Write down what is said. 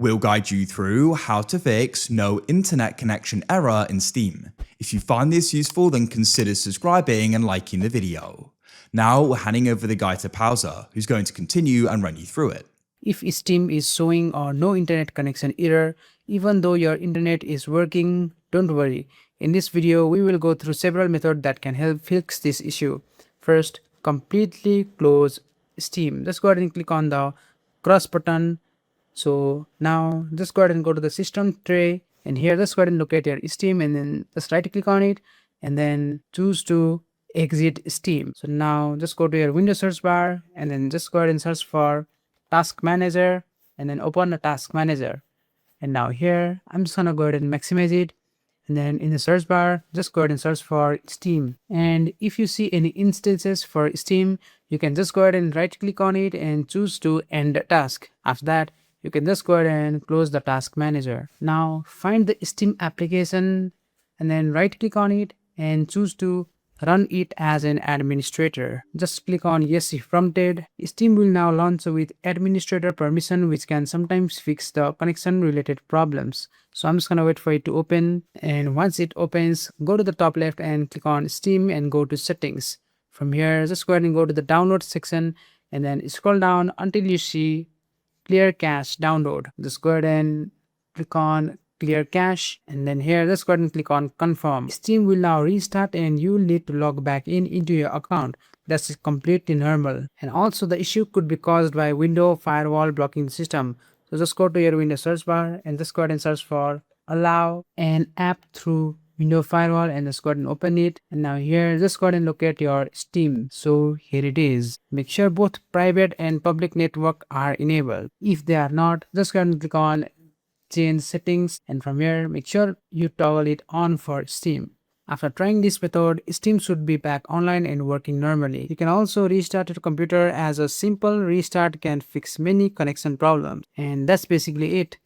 We'll guide you through how to fix no internet connection error in Steam. If you find this useful, then consider subscribing and liking the video. Now we're handing over the guide to Pauser, who's going to continue and run you through it. If Steam is showing a no internet connection error, even though your internet is working, don't worry. In this video, we will go through several methods that can help fix this issue. First, completely close Steam. Just go ahead and click on the cross button. So now just go ahead and go to the system tray, and here just go ahead and locate your Steam and then just right click on it and then choose to exit Steam. So now just go to your Windows search bar and then just go ahead and search for Task Manager and then open the Task Manager. And now here I'm just gonna go ahead and maximize it, and then in the search bar just go ahead and search for Steam. And if you see any instances for Steam, you can just go ahead and right click on it and choose to end the task. After that, you can just go ahead and close the Task Manager. Now find the Steam application and then right click on it and choose to run it as an administrator. Just click on yes if prompted. Steam will now launch with administrator permission, which can sometimes fix the connection related problems. So I'm just gonna wait for it to open, and once it opens, go to the top left and click on Steam and go to settings. From here, just go ahead and go to the download section and then scroll down until you see clear cache download. Just go ahead and click on clear cache, and then here just go ahead and click on confirm. Steam will now restart and you will need to log back into your account. That's completely normal, and also the issue could be caused by Windows firewall blocking the system. So just go to your Windows search bar and just go ahead and search for allow an app through Windows firewall and just go ahead and open it. And now here just go ahead and locate your Steam. So here it is. Make sure both private and public network are enabled. If they are not, just go ahead and click on change settings, and from here make sure you toggle it on for Steam. After trying this method, Steam should be back online and working normally. You can also restart your computer, as a simple restart can fix many connection problems. And that's basically it.